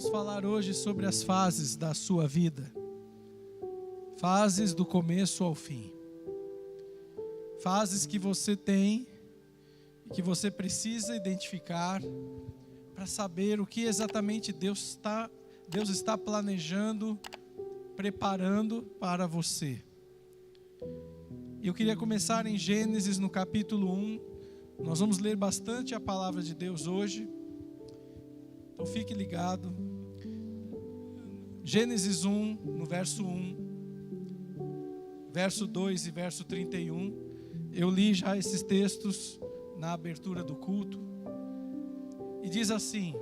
vamos falar hoje sobre as fases da sua vida. Fases do começo ao fim. Fases que você tem e que você precisa identificar para saber o que exatamente Deus está planejando, preparando para você. Eu queria começar em Gênesis, no capítulo 1. Nós vamos ler bastante a palavra de Deus hoje. Então fique ligado. Gênesis 1, no verso 1, verso 2 e verso 31. Eu li já esses textos na abertura do culto. E diz assim: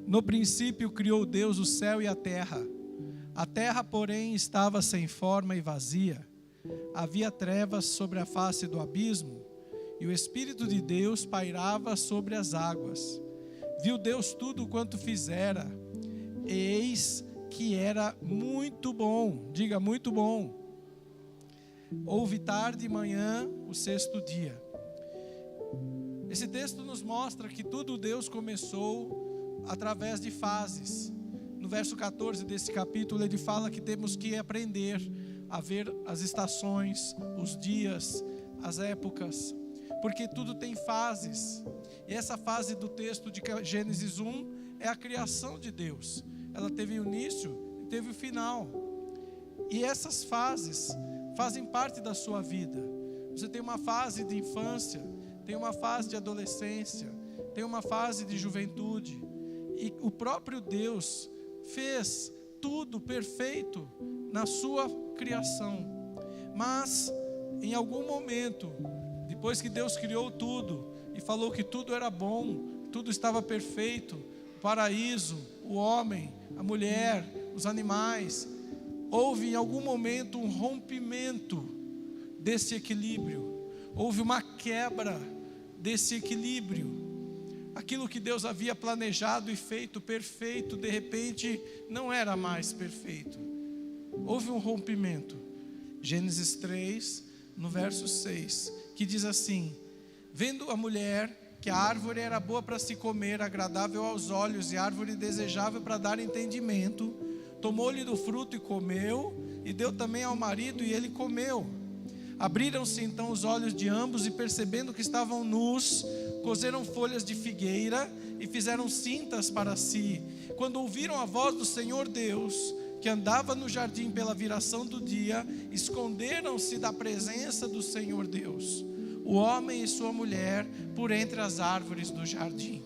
no princípio criou Deus o céu e a terra. A terra, porém, estava sem forma e vazia. Havia trevas sobre a face do abismo, e o Espírito de Deus pairava sobre as águas. Viu Deus tudo quanto fizera, e eis que era muito bom. Diga, muito bom. Houve tarde e manhã, o sexto dia. Esse texto nos mostra que tudo Deus começou através de fases. No verso 14 desse capítulo, ele fala que temos que aprender a ver as estações, os dias, as épocas, porque tudo tem fases. E essa fase do texto de Gênesis 1 é a criação de Deus. Ela teve o início e teve o final. E essas fases fazem parte da sua vida. Você tem uma fase de infância, tem uma fase de adolescência, tem uma fase de juventude. E o próprio Deus fez tudo perfeito na sua criação. Mas em algum momento, depois que Deus criou tudo e falou que tudo era bom, tudo estava perfeito, o paraíso, o homem, a mulher, os animais, houve em algum momento um rompimento desse equilíbrio. Houve uma quebra desse equilíbrio. Aquilo que Deus havia planejado e feito perfeito, de repente não era mais perfeito. Houve um rompimento. Gênesis 3, no verso 6, que diz assim: vendo a mulher que a árvore era boa para se comer, agradável aos olhos e árvore desejável para dar entendimento, tomou-lhe do fruto e comeu, e deu também ao marido e ele comeu. Abriram-se então os olhos de ambos e, percebendo que estavam nus, coseram folhas de figueira e fizeram cintas para si. Quando ouviram a voz do Senhor Deus, que andava no jardim pela viração do dia, esconderam-se da presença do Senhor Deus, o homem e sua mulher, por entre as árvores do jardim.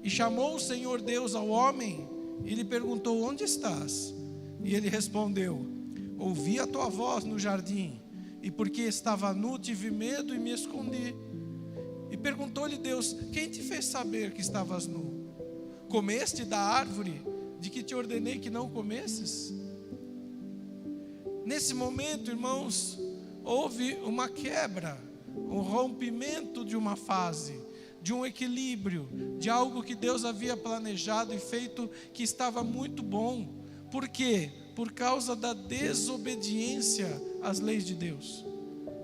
E chamou o Senhor Deus ao homem e lhe perguntou: onde estás? E ele respondeu: ouvi a tua voz no jardim, e porque estava nu tive medo e me escondi. E perguntou-lhe Deus: quem te fez saber que estavas nu? Comeste da árvore de que te ordenei que não comesses? Nesse momento, irmãos, houve uma quebra, um rompimento de uma fase, de um equilíbrio, de algo que Deus havia planejado e feito que estava muito bom. Por quê? Por causa da desobediência às leis de Deus.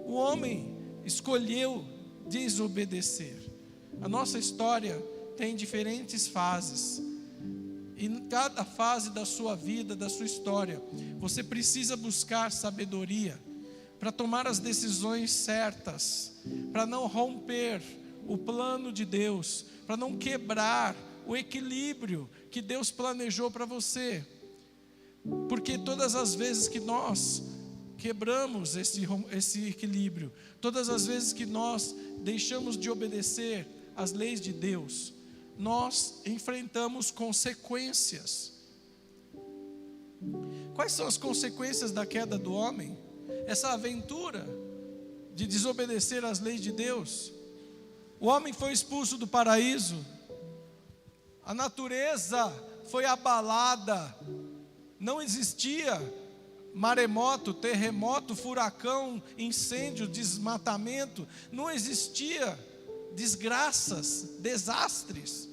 O homem escolheu desobedecer. A nossa história tem diferentes fases. E em cada fase da sua vida, da sua história, você precisa buscar sabedoria para tomar as decisões certas, para não romper o plano de Deus, para não quebrar o equilíbrio que Deus planejou para você. Porque todas as vezes que nós quebramos esse equilíbrio, todas as vezes que nós deixamos de obedecer às leis de Deus, nós enfrentamos consequências. Quais são as consequências da queda do homem? Essa aventura de desobedecer às leis de Deus. O homem foi expulso do paraíso, a natureza foi abalada, não existia maremoto, terremoto, furacão, incêndio, desmatamento, não existia desgraças, desastres.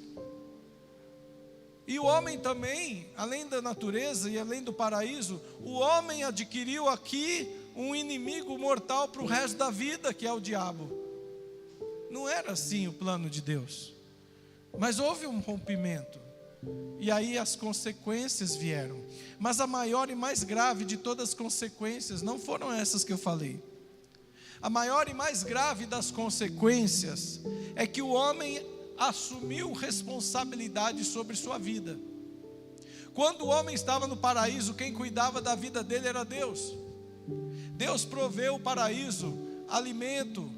E o homem também, além da natureza e além do paraíso, o homem adquiriu aqui um inimigo mortal para o resto da vida, que é o diabo. Não era assim o plano de Deus. Mas houve um rompimento. E aí as consequências vieram. Mas a maior e mais grave de todas as consequências não foram essas que eu falei. A maior e mais grave das consequências é que o homem assumiu responsabilidade sobre sua vida. Quando o homem estava no paraíso, quem cuidava da vida dele era Deus. Deus proveu o paraíso, alimento,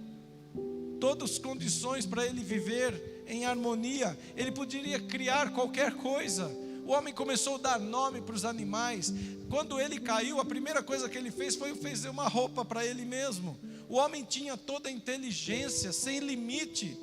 todas as condições para ele viver em harmonia. Ele poderia criar qualquer coisa. O homem começou a dar nome para os animais. Quando ele caiu, a primeira coisa que ele fez foi fazer uma roupa para ele mesmo. O homem tinha toda a inteligência, sem limite.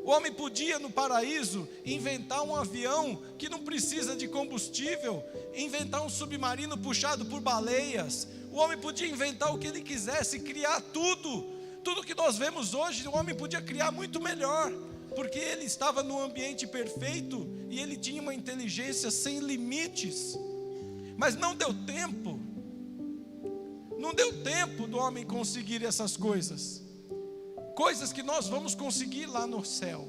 O homem podia no paraíso inventar um avião que não precisa de combustível, inventar um submarino puxado por baleias. O homem podia inventar o que ele quisesse, criar tudo. Tudo que nós vemos hoje, o homem podia criar muito melhor, porque ele estava num ambiente perfeito e ele tinha uma inteligência sem limites. Mas não deu tempo. Não deu tempo do homem conseguir essas coisas. Coisas que nós vamos conseguir lá no céu.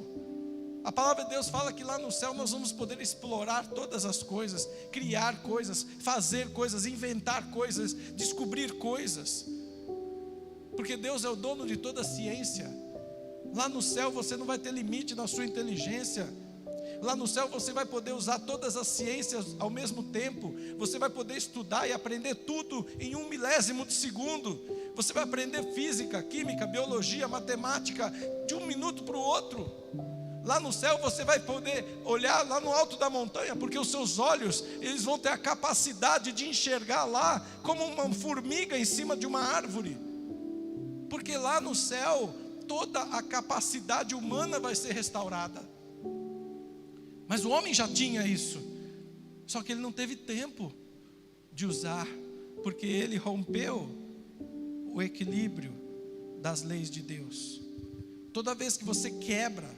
A palavra de Deus fala que lá no céu nós vamos poder explorar todas as coisas, criar coisas, fazer coisas, inventar coisas, descobrir coisas. Porque Deus é o dono de toda a ciência. Lá no céu você não vai ter limite na sua inteligência. Lá no céu você vai poder usar todas as ciências ao mesmo tempo. Você vai poder estudar e aprender tudo em 1/1000 de segundo. Você vai aprender física, química, biologia, matemática de um minuto para o outro. Lá no céu você vai poder olhar lá no alto da montanha, porque os seus olhos, eles vão ter a capacidade de enxergar lá como uma formiga em cima de uma árvore. Porque lá no céu toda a capacidade humana vai ser restaurada. Mas o homem já tinha isso, só que ele não teve tempo de usar, porque ele rompeu o equilíbrio das leis de Deus. Toda vez que você quebra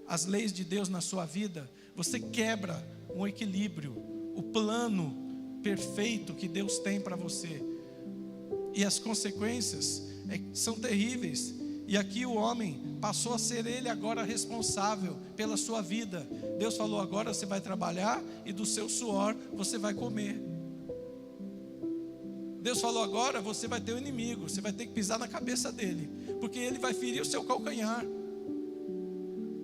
as leis de Deus na sua vida, você quebra um equilíbrio, o plano perfeito que Deus tem para você. E as consequências são terríveis. E aqui o homem passou a ser ele agora responsável pela sua vida. Deus falou: agora você vai trabalhar e do seu suor você vai comer. Deus falou: agora você vai ter um inimigo, você vai ter que pisar na cabeça dele, porque ele vai ferir o seu calcanhar.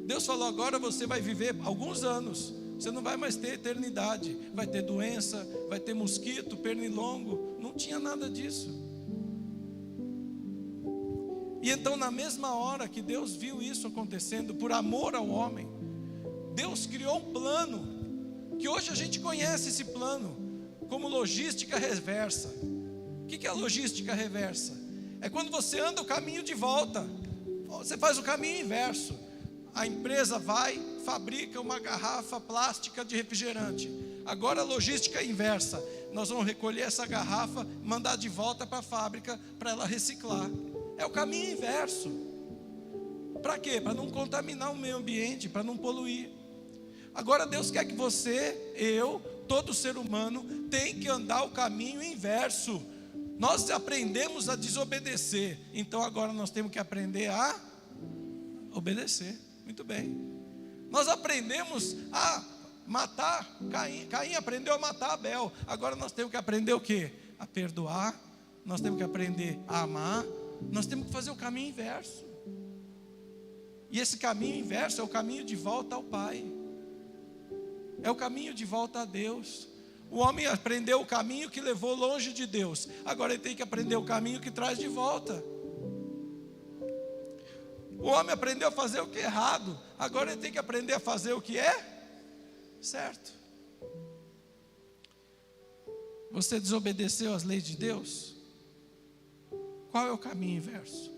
Deus falou: agora você vai viver alguns anos, você não vai mais ter eternidade. Vai ter doença, vai ter mosquito, pernilongo. Não tinha nada disso. E então, na mesma hora que Deus viu isso acontecendo, por amor ao homem, Deus criou um plano, que hoje a gente conhece esse plano, como logística reversa. O que é a logística reversa? É quando você anda o caminho de volta, você faz o caminho inverso. A empresa vai, fabrica uma garrafa plástica de refrigerante. Agora a logística é inversa. Nós vamos recolher essa garrafa, mandar de volta para a fábrica, para ela reciclar. É o caminho inverso. Para quê? Para não contaminar o meio ambiente, para não poluir. Agora Deus quer que você, eu, todo ser humano, tem que andar o caminho inverso. Nós aprendemos a desobedecer, então agora nós temos que aprender a obedecer. Muito bem. Nós aprendemos a matar Caim. Caim aprendeu a matar Abel. Agora nós temos que aprender o quê? A perdoar. Nós temos que aprender a amar. Nós temos que fazer o caminho inverso. E esse caminho inverso é o caminho de volta ao Pai. É o caminho de volta a Deus. O homem aprendeu o caminho que levou longe de Deus. Agora ele tem que aprender o caminho que traz de volta. O homem aprendeu a fazer o que é errado. Agora ele tem que aprender a fazer o que é certo. Você desobedeceu às leis de Deus? Qual é o caminho inverso?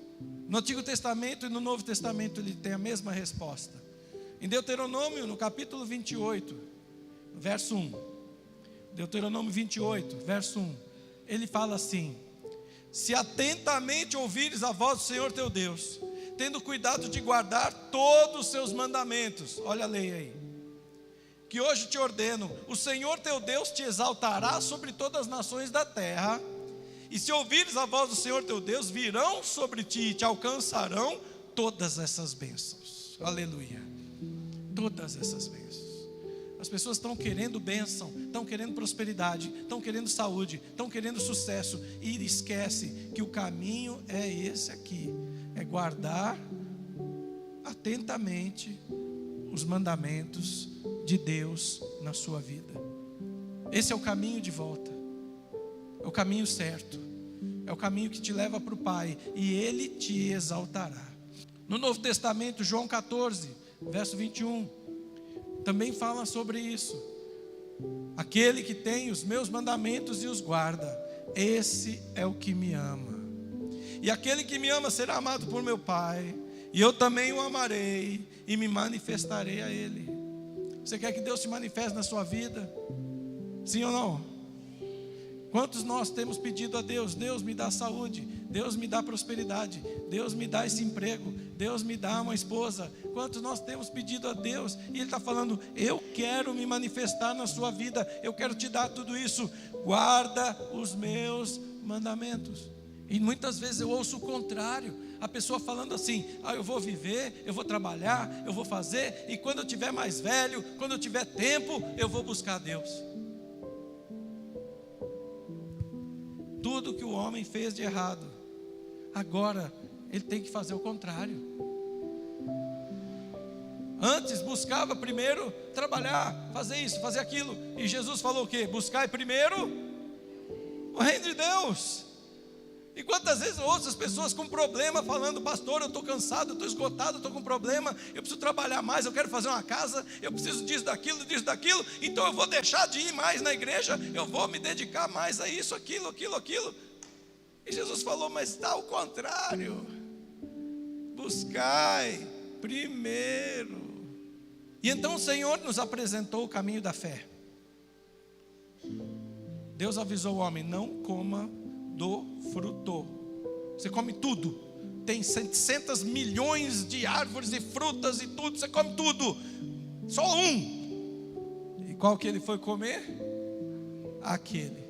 No Antigo Testamento e no Novo Testamento ele tem a mesma resposta. Em Deuteronômio, no capítulo 28, verso 1. Deuteronômio 28, verso 1. Ele fala assim: se atentamente ouvires a voz do Senhor teu Deus, tendo cuidado de guardar todos os seus mandamentos. Olha a lei aí. Que hoje te ordeno, o Senhor teu Deus te exaltará sobre todas as nações da terra. E se ouvires a voz do Senhor teu Deus, virão sobre ti e te alcançarão todas essas bênçãos. Aleluia. Todas essas bênçãos. As pessoas estão querendo bênção, estão querendo prosperidade, estão querendo saúde, estão querendo sucesso, e esquece que o caminho é esse aqui, é guardar atentamente os mandamentos de Deus na sua vida. Esse é o caminho de volta, é o caminho certo, é o caminho que te leva para o Pai, e Ele te exaltará. No Novo Testamento, João 14, verso 21, também fala sobre isso. Aquele que tem os meus mandamentos e os guarda, esse é o que me ama. E aquele que me ama será amado por meu Pai, e eu também o amarei e me manifestarei a ele. Você quer que Deus se manifeste na sua vida? Sim ou não? Quantos nós temos pedido a Deus: Deus me dá saúde, Deus me dá prosperidade, Deus me dá esse emprego, Deus me dá uma esposa. Quantos nós temos pedido a Deus, e Ele está falando: eu quero me manifestar na sua vida, eu quero te dar tudo isso, guarda os meus mandamentos. E muitas vezes eu ouço o contrário, a pessoa falando assim: eu vou viver, eu vou trabalhar, eu vou fazer, e quando eu tiver mais velho, quando eu tiver tempo, eu vou buscar Deus. Tudo que o homem fez de errado, agora ele tem que fazer o contrário. Antes buscava primeiro trabalhar, fazer isso, fazer aquilo, e Jesus falou o quê? Buscai primeiro o reino de Deus. E quantas vezes eu ouço as pessoas com problema falando: pastor, eu estou cansado, eu estou esgotado, eu estou com problema, eu preciso trabalhar mais, eu quero fazer uma casa, eu preciso disso, daquilo, então eu vou deixar de ir mais na igreja, eu vou me dedicar mais a isso, aquilo. E Jesus falou: mas está ao contrário, buscai primeiro. E então o Senhor nos apresentou o caminho da fé. Deus avisou o homem: não coma do fruto. Você come tudo. Tem 700 milhões de árvores e frutas e tudo, você come tudo. Só um. E qual que ele foi comer? Aquele.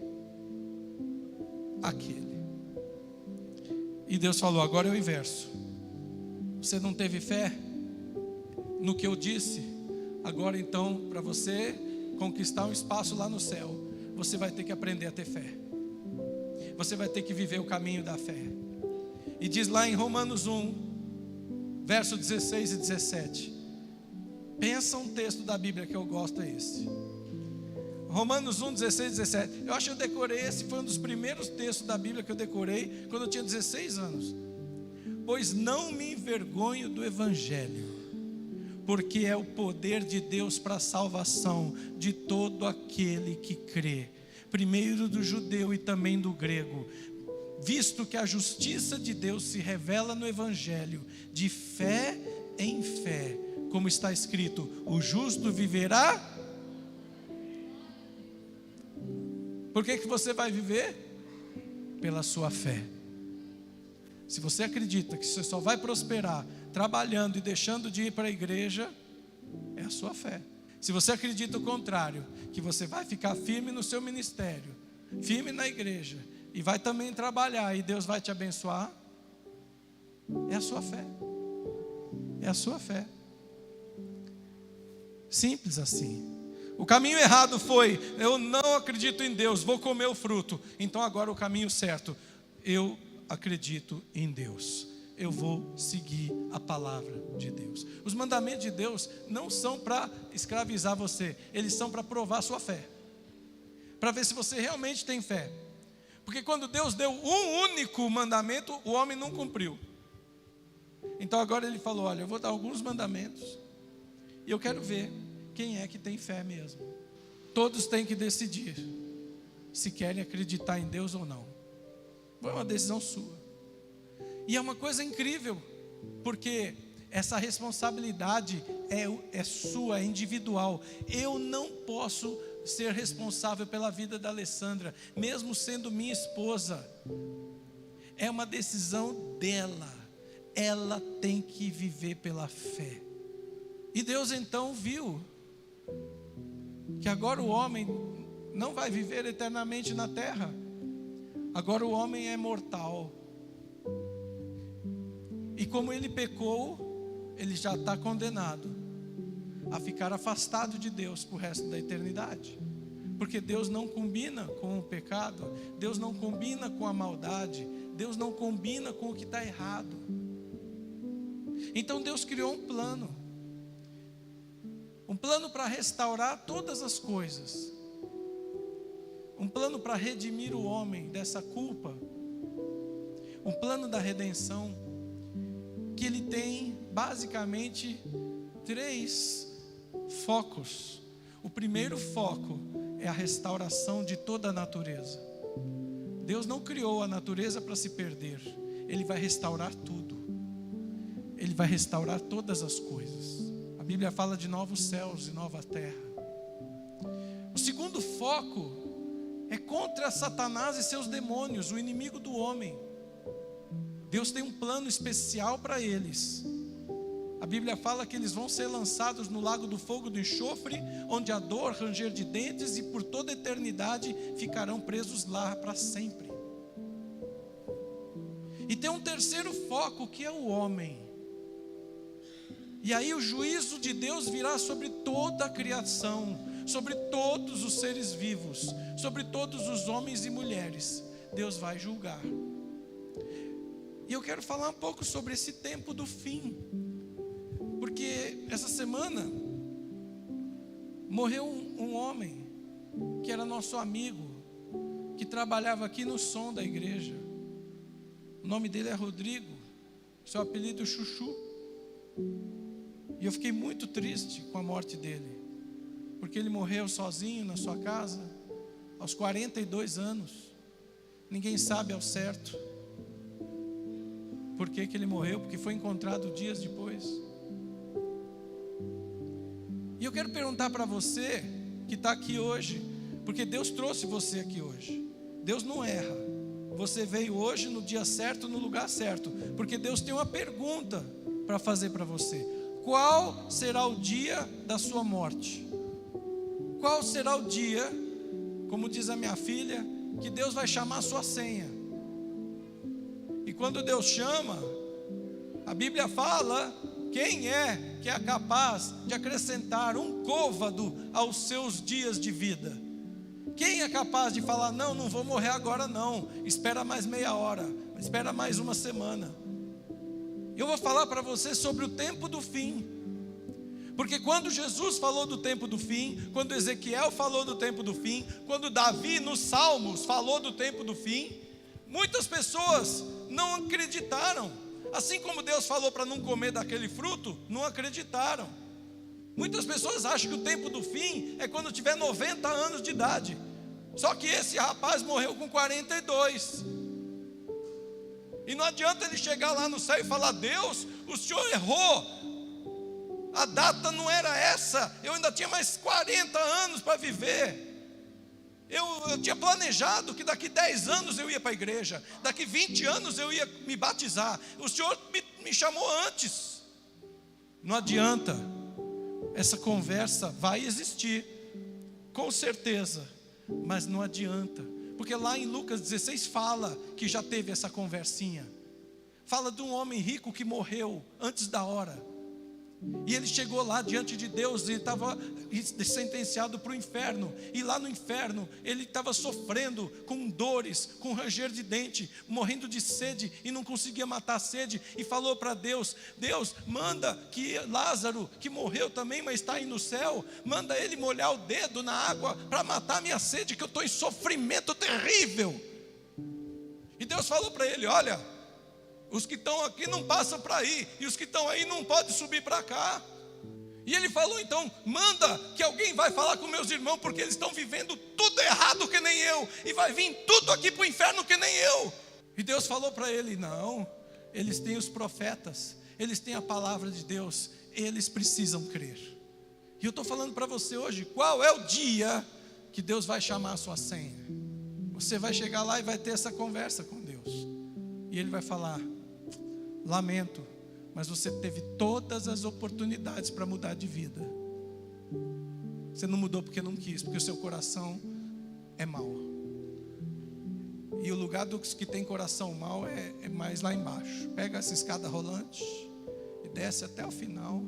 E Deus falou: agora é o inverso. Você não teve fé no que eu disse? Agora então, para você conquistar um espaço lá no céu, você vai ter que aprender a ter fé. Você vai ter que viver o caminho da fé. E diz lá em Romanos 1, verso 16 e 17. Pensa um texto da Bíblia que eu gosto, é esse. Romanos 1, 16 e 17. Eu acho que eu decorei, esse foi um dos primeiros textos da Bíblia que eu decorei quando eu tinha 16 anos. Pois não me envergonho do Evangelho, porque é o poder de Deus para a salvação de todo aquele que crê, primeiro do judeu e também do grego, visto que a justiça de Deus se revela no Evangelho, de fé em fé, como está escrito: o justo viverá. Por que você vai viver? Pela sua fé. Se você acredita que você só vai prosperar trabalhando e deixando de ir para a igreja, é a sua fé. Se você acredita o contrário, que você vai ficar firme no seu ministério, firme na igreja, e vai também trabalhar e Deus vai te abençoar, é a sua fé. É a sua fé. Simples assim. O caminho errado foi: eu não acredito em Deus, vou comer o fruto. Então agora o caminho certo: eu acredito em Deus, eu vou seguir a palavra de Deus. Os mandamentos de Deus não são para escravizar você, eles são para provar a sua fé, para ver se você realmente tem fé. Porque quando Deus deu um único mandamento, o homem não cumpriu. Então agora ele falou: olha, eu vou dar alguns mandamentos, e eu quero ver quem é que tem fé mesmo. Todos têm que decidir se querem acreditar em Deus ou não. Foi uma decisão sua. E é uma coisa incrível, porque essa responsabilidade é sua, é individual. Eu não posso ser responsável pela vida da Alessandra, mesmo sendo minha esposa. É uma decisão dela. Ela tem que viver pela fé. E Deus então viu que agora o homem não vai viver eternamente na terra. Agora o homem é mortal. E como ele pecou, ele já está condenado. a ficar afastado de Deus para o resto da eternidade. Porque Deus não combina com o pecado, Deus não combina com a maldade, Deus não combina com o que está errado. Então Deus criou um plano para restaurar todas as coisas, um plano para redimir o homem dessa culpa, um plano da redenção, que ele tem basicamente 3 focos. O primeiro foco é a restauração de toda a natureza. Deus não criou a natureza para se perder, Ele vai restaurar tudo, Ele vai restaurar todas as coisas. A Bíblia fala de novos céus e nova terra. O segundo foco é contra Satanás e seus demônios, o inimigo do homem. Deus tem um plano especial para eles. A Bíblia fala que eles vão ser lançados no lago do fogo do enxofre, onde há dor, ranger de dentes, e por toda a eternidade ficarão presos lá para sempre. E tem um terceiro foco, que é o homem. E aí o juízo de Deus virá sobre toda a criação, sobre todos os seres vivos, sobre todos os homens e mulheres. Deus vai julgar. E eu quero falar um pouco sobre esse tempo do fim, porque essa semana morreu um homem que era nosso amigo, que trabalhava aqui no som da igreja. O nome dele é Rodrigo, seu apelido é Chuchu. E eu fiquei muito triste com a morte dele, porque ele morreu sozinho na sua casa, aos 42 anos. Ninguém sabe ao certo por que ele morreu, porque foi encontrado dias depois. E eu quero perguntar para você que está aqui hoje, porque Deus trouxe você aqui hoje. Deus não erra. Você veio hoje no dia certo, no lugar certo, porque Deus tem uma pergunta para fazer para você. Qual será o dia da sua morte? Qual será o dia, como diz a minha filha, que Deus vai chamar a sua senha? E quando Deus chama, a Bíblia fala: quem é que é capaz de acrescentar um côvado aos seus dias de vida? Quem é capaz de falar: não vou morrer agora não, espera mais meia hora, espera mais uma semana? Eu vou falar para você sobre o tempo do fim, porque quando Jesus falou do tempo do fim, quando Ezequiel falou do tempo do fim, quando Davi nos Salmos falou do tempo do fim, muitas pessoas não acreditaram. Assim como Deus falou para não comer daquele fruto, não acreditaram. Muitas pessoas acham que o tempo do fim é quando tiver 90 anos de idade. Só que esse rapaz morreu com 42. E não adianta ele chegar lá no céu e falar: Deus, o Senhor errou, a data não era essa, eu ainda tinha mais 40 anos para viver. Eu tinha planejado que daqui 10 anos eu ia para a igreja, daqui 20 anos eu ia me batizar, o Senhor me chamou antes. Não adianta, essa conversa vai existir, com certeza, mas não adianta, porque lá em Lucas 16 fala que já teve essa conversinha. Fala de um homem rico que morreu antes da hora, e ele chegou lá diante de Deus, e estava sentenciado para o inferno, e lá no inferno ele estava sofrendo com dores, com ranger de dente, morrendo de sede, e não conseguia matar a sede, e falou para Deus: Deus, manda que Lázaro, que morreu também, mas está aí no céu, manda ele molhar o dedo na água, para matar a minha sede, que eu estou em sofrimento terrível. E Deus falou para ele: olha, os que estão aqui não passam para aí, e os que estão aí não podem subir para cá. E ele falou: então manda que alguém vai falar com meus irmãos, porque eles estão vivendo tudo errado que nem eu, e vai vir tudo aqui para o inferno que nem eu. E Deus falou para ele: não, eles têm os profetas, eles têm a palavra de Deus, eles precisam crer. E eu estou falando para você hoje, qual é o dia que Deus vai chamar a sua senha? Você vai chegar lá e vai ter essa conversa com Deus, e Ele vai falar: lamento, mas você teve todas as oportunidades para mudar de vida. Você não mudou porque não quis, porque o seu coração é mau. E o lugar dos que tem coração mau é mais lá embaixo. Pega essa escada rolante e desce até o final.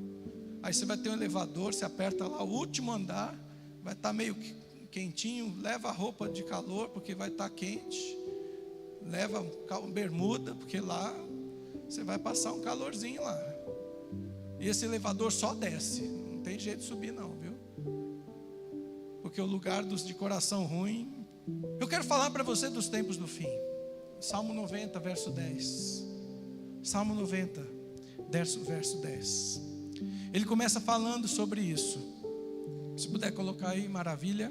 Aí você vai ter um elevador, você aperta lá o último andar, vai estar meio quentinho, leva a roupa de calor, porque vai estar quente. Leva bermuda, porque lá você vai passar um calorzinho lá. E esse elevador só desce, não tem jeito de subir não, viu? Porque o lugar dos de coração ruim. Eu quero falar para você dos tempos do fim. Salmo 90, verso 10. Salmo 90, verso 10. Ele começa falando sobre isso. Se puder colocar aí, maravilha.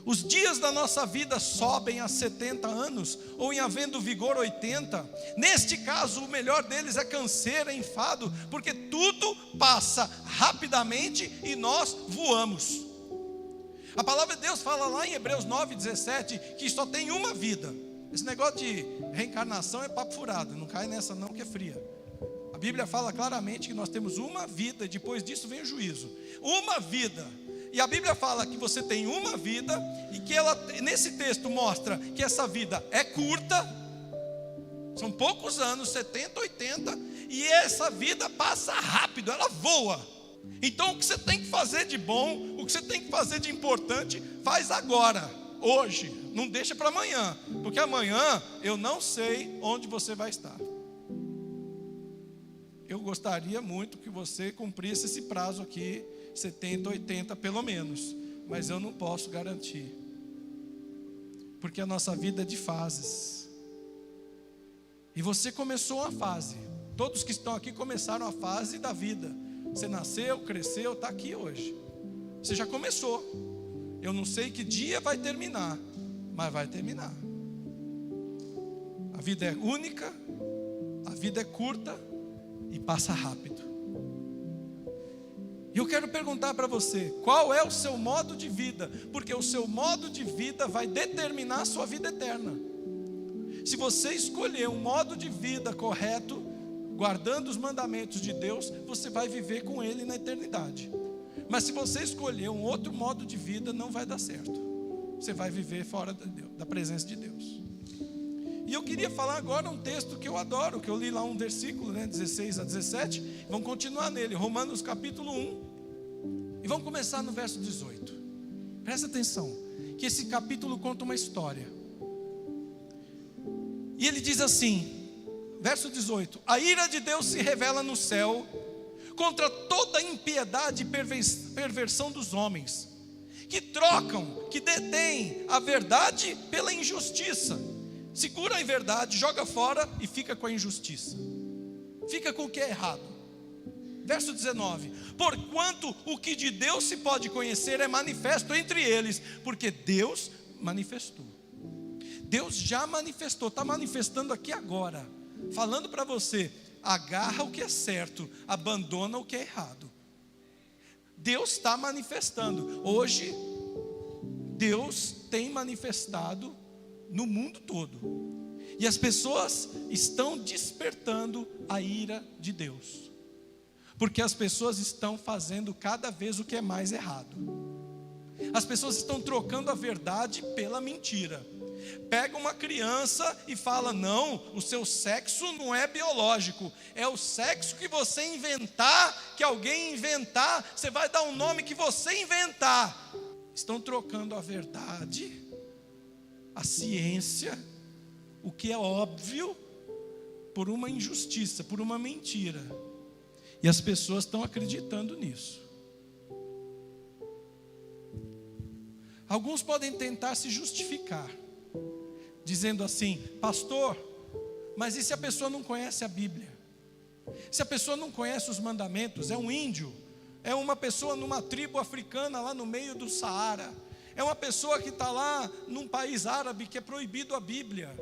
Os dias da nossa vida sobem a 70 anos, ou em havendo vigor 80. Neste caso, o melhor deles é canseira, enfado, porque tudo passa rapidamente e nós voamos. A palavra de Deus fala lá em Hebreus 9:17 que só tem uma vida. Esse negócio de reencarnação é papo furado, não cai nessa não, que é fria. A Bíblia fala claramente que nós temos uma vida e depois disso vem o juízo. Uma vida. E a Bíblia fala que você tem uma vida e que ela, nesse texto, mostra que essa vida é curta, são poucos anos, 70, 80, e essa vida passa rápido, ela voa. Então o que você tem que fazer de bom, o que você tem que fazer de importante, faz agora, hoje, não deixa para amanhã, porque amanhã eu não sei onde você vai estar. Eu gostaria muito que você cumprisse esse prazo aqui, 70, 80 pelo menos, mas eu não posso garantir, porque a nossa vida é de fases, e você começou uma fase, todos que estão aqui começaram a fase da vida, você nasceu, cresceu, está aqui hoje, você já começou, eu não sei que dia vai terminar, mas vai terminar. A vida é única, a vida é curta e passa rápido. E eu quero perguntar para você, qual é o seu modo de vida? Porque o seu modo de vida vai determinar a sua vida eterna. Se você escolher um modo de vida correto, guardando os mandamentos de Deus, você vai viver com Ele na eternidade. Mas se você escolher um outro modo de vida, não vai dar certo. Você vai viver fora da presença de Deus. E eu queria falar agora um texto que eu adoro, que eu li lá um versículo, 16 a 17, vamos continuar nele, Romanos capítulo 1, e vamos começar no verso 18, presta atenção, que esse capítulo conta uma história, e ele diz assim, verso 18, a ira de Deus se revela no céu, contra toda impiedade e perversão dos homens, que trocam, que detêm a verdade pela injustiça, segura a verdade, joga fora e fica com a injustiça. Fica com o que é errado. Verso 19. Porquanto o que de Deus se pode conhecer é manifesto entre eles, porque Deus manifestou. Deus já manifestou, está manifestando aqui agora, falando para você, agarra o que é certo, abandona o que é errado. Deus está manifestando. Hoje, Deus tem manifestado no mundo todo, e as pessoas estão despertando a ira de Deus, porque as pessoas estão fazendo cada vez o que é mais errado. As pessoas estão trocando a verdade pela mentira. Pega uma criança e fala, não, o seu sexo não é biológico, é o sexo que você inventar, que alguém inventar, você vai dar um nome que você inventar. Estão trocando a verdade, a ciência, o que é óbvio, por uma injustiça, por uma mentira. E as pessoas estão acreditando nisso. Alguns podem tentar se justificar, dizendo assim, pastor, mas e se a pessoa não conhece a Bíblia? Se a pessoa não conhece os mandamentos, é um índio, é uma pessoa numa tribo africana lá no meio do Saara, é uma pessoa que está lá num país árabe que é proibido a Bíblia.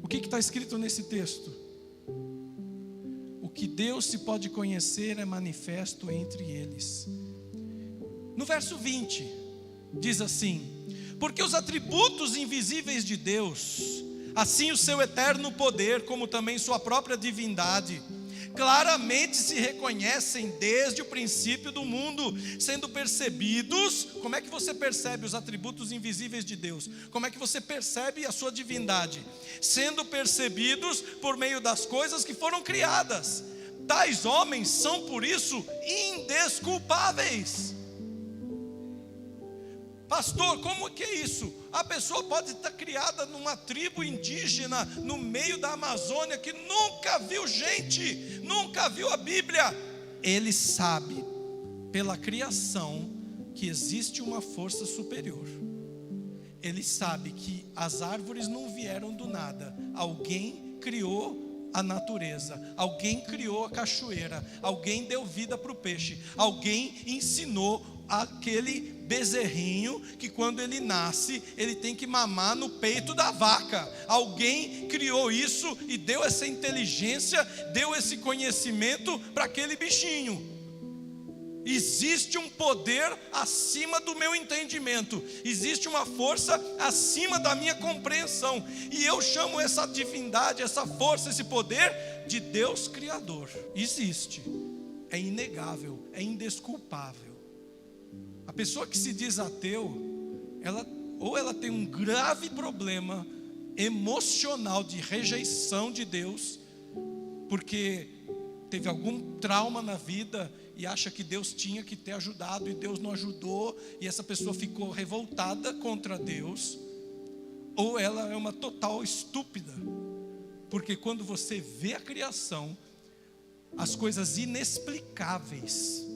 O que está escrito nesse texto? O que Deus se pode conhecer é manifesto entre eles. No verso 20, diz assim, porque os atributos invisíveis de Deus, assim o seu eterno poder, como também sua própria divindade, claramente se reconhecem desde o princípio do mundo, sendo percebidos. Como é que você percebe os atributos invisíveis de Deus? Como é que você percebe a sua divindade? Sendo percebidos por meio das coisas que foram criadas, tais homens são por isso indesculpáveis. Pastor, como que é isso? A pessoa pode estar criada numa tribo indígena, no meio da Amazônia, que nunca viu gente, nunca viu a Bíblia. Ele sabe, pela criação, que existe uma força superior. Ele sabe que as árvores não vieram do nada. Alguém criou a natureza, alguém criou a cachoeira, alguém deu vida para o peixe, alguém ensinou aquele bezerrinho que quando ele nasce, ele tem que mamar no peito da vaca. Alguém criou isso e deu essa inteligência, deu esse conhecimento para aquele bichinho. Existe um poder acima do meu entendimento, existe uma força acima da minha compreensão, e eu chamo essa divindade, essa força, esse poder de Deus Criador. Existe, é inegável, é indesculpável. A pessoa que se diz ateu, ela tem um grave problema emocional de rejeição de Deus, porque teve algum trauma na vida e acha que Deus tinha que ter ajudado e Deus não ajudou, e essa pessoa ficou revoltada contra Deus. Ou ela é uma total estúpida, porque quando você vê a criação, as coisas inexplicáveis,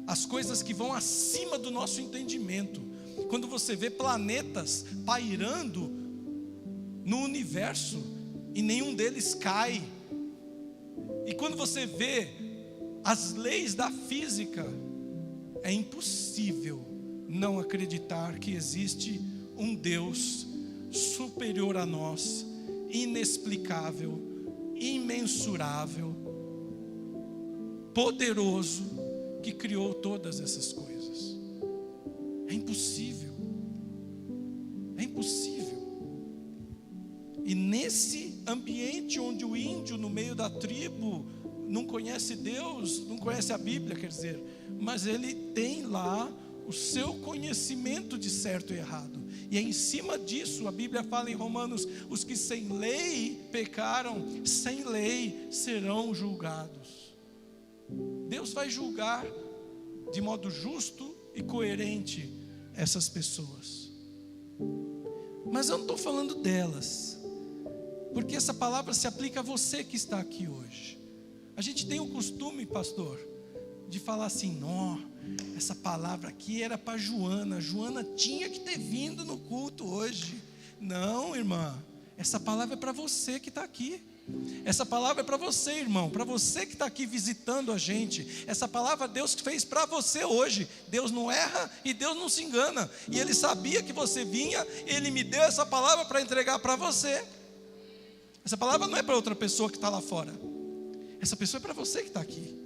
as coisas que vão acima do nosso entendimento, quando você vê planetas pairando no universo e nenhum deles cai, e quando você vê as leis da física, é impossível não acreditar que existe um Deus superior a nós, inexplicável, imensurável, poderoso, que criou todas essas coisas. É impossível. É impossível. E nesse ambiente onde o índio no meio da tribo não conhece Deus, não conhece a Bíblia, quer dizer, mas ele tem lá o seu conhecimento de certo e errado, e é em cima disso, a Bíblia fala em Romanos: os que sem lei pecaram, sem lei serão julgados. Deus vai julgar de modo justo e coerente essas pessoas. Mas eu não estou falando delas, porque essa palavra se aplica a você que está aqui hoje. A gente tem o costume, pastor, de falar assim: não, essa palavra aqui era para Joana, Joana tinha que ter vindo no culto hoje. Não, irmã, essa palavra é para você que está aqui. Essa palavra é para você, irmão, para você que está aqui visitando a gente. Essa palavra Deus fez para você hoje. Deus não erra e Deus não se engana, e Ele sabia que você vinha, Ele me deu essa palavra para entregar para você. Essa palavra não é para outra pessoa que está lá fora, essa pessoa é para você que está aqui.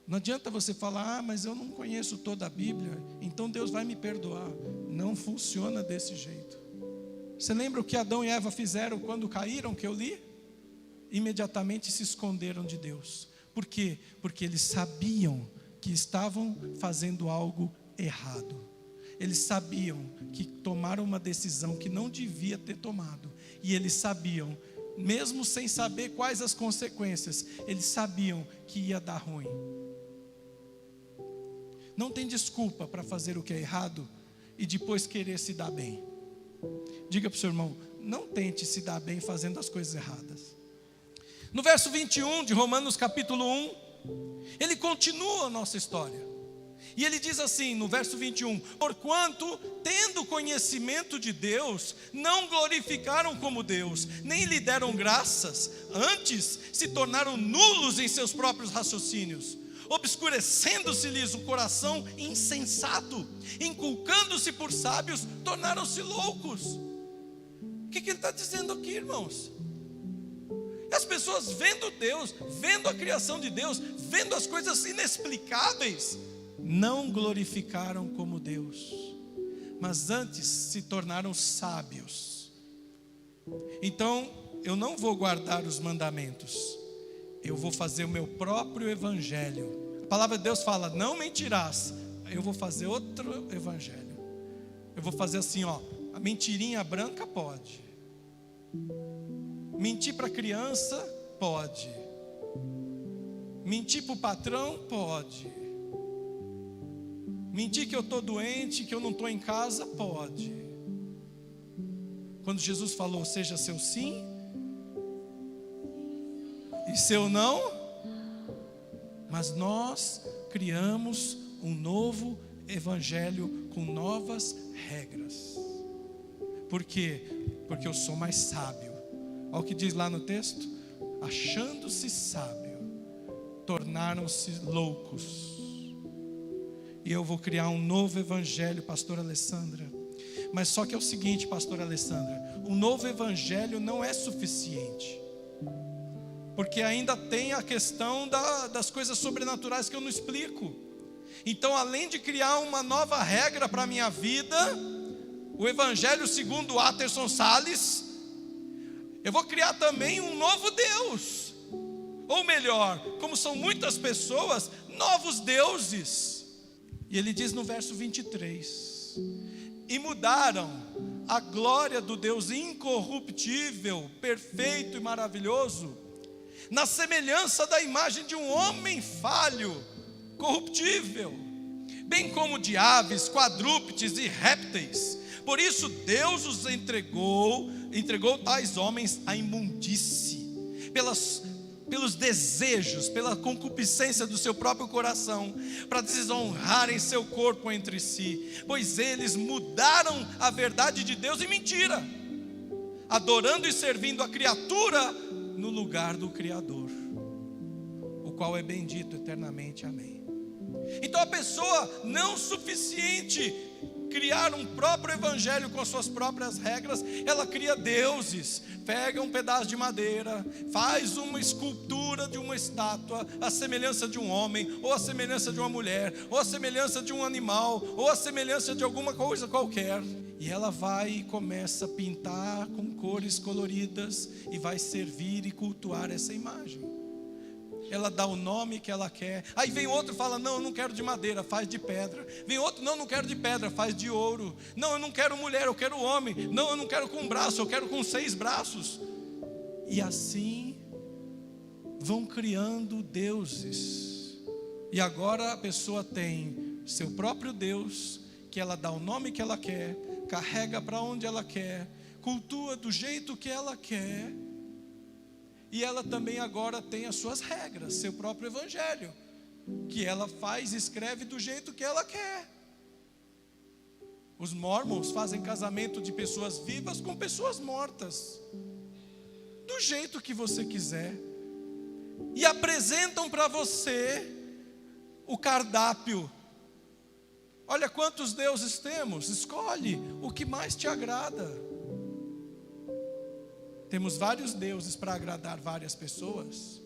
Não adianta você falar: mas eu não conheço toda a Bíblia, então Deus vai me perdoar. Não funciona desse jeito. Você lembra o que Adão e Eva fizeram quando caíram, que eu li? Imediatamente se esconderam de Deus. Por quê? Porque eles sabiam que estavam fazendo algo errado. Eles sabiam que tomaram uma decisão que não devia ter tomado. E eles sabiam, mesmo sem saber quais as consequências, eles sabiam que ia dar ruim. Não tem desculpa para fazer o que é errado e depois querer se dar bem. Diga para o seu irmão: não tente se dar bem fazendo as coisas erradas. No verso 21 de Romanos capítulo 1, ele continua a nossa história. E ele diz assim no verso 21: porquanto, tendo conhecimento de Deus, não glorificaram como Deus, nem lhe deram graças, antes se tornaram nulos em seus próprios raciocínios, obscurecendo-se-lhes o coração insensato, inculcando-se por sábios, tornaram-se loucos. O que ele está dizendo aqui, irmãos? As pessoas vendo Deus, vendo a criação de Deus, vendo as coisas inexplicáveis, não glorificaram como Deus, mas antes se tornaram sábios. Então, eu não vou guardar os mandamentos, eu vou fazer o meu próprio evangelho. A palavra de Deus fala: não mentirás. Eu vou fazer outro evangelho. Eu vou fazer assim, ó, a mentirinha branca pode. Mentir para criança Pode. Mentir para o patrão? Pode. Mentir que eu estou doente, que eu não estou em casa? Pode. Quando Jesus falou, seja seu sim e seu não, mas nós criamos um novo evangelho com novas regras. Por quê? Porque eu sou mais sábio. Olha o que diz lá no texto: achando-se sábio, tornaram-se loucos. E eu vou criar um novo evangelho, pastora Alessandra. Mas só que é o seguinte, pastora Alessandra, um novo evangelho não é suficiente, porque ainda tem a questão das coisas sobrenaturais que eu não explico. Então, além de criar uma nova regra para a minha vida, o evangelho segundo Atterson Salles, eu vou criar também um novo Deus. Ou melhor, como são muitas pessoas, novos deuses. E ele diz no verso 23: e mudaram a glória do Deus incorruptível, perfeito e maravilhoso, na semelhança da imagem de um homem falho, corruptível, bem como de aves, quadrúpedes e répteis. Por isso Deus os entregou tais homens à imundície, pelos desejos, pela concupiscência do seu próprio coração, para desonrarem seu corpo entre si, pois eles mudaram a verdade de Deus em mentira, adorando e servindo a criatura no lugar do Criador, o qual é bendito eternamente. Amém. Então a pessoa não suficiente criar um próprio evangelho com as suas próprias regras, ela cria deuses. Pega um pedaço de madeira, faz uma escultura de uma estátua, a semelhança de um homem, ou a semelhança de uma mulher, ou a semelhança de um animal, ou a semelhança de alguma coisa qualquer. E ela vai e começa a pintar com cores coloridas, e vai servir e cultuar essa imagem. Ela dá o nome que ela quer. Aí vem outro e fala: não, eu não quero de madeira, faz de pedra. Vem outro: não, não quero de pedra, faz de ouro. Não, eu não quero mulher, eu quero homem. Não, eu não quero com um braço, eu quero com 6 braços. E assim vão criando deuses. E agora a pessoa tem seu próprio Deus, que ela dá o nome que ela quer, carrega para onde ela quer, cultua do jeito que ela quer. E ela também agora tem as suas regras, seu próprio evangelho, que ela faz e escreve do jeito que ela quer. Os mormons fazem casamento de pessoas vivas com pessoas mortas, do jeito que você quiser, e apresentam para você o cardápio. Olha quantos deuses temos, escolhe o que mais te agrada. Temos vários deuses para agradar várias pessoas.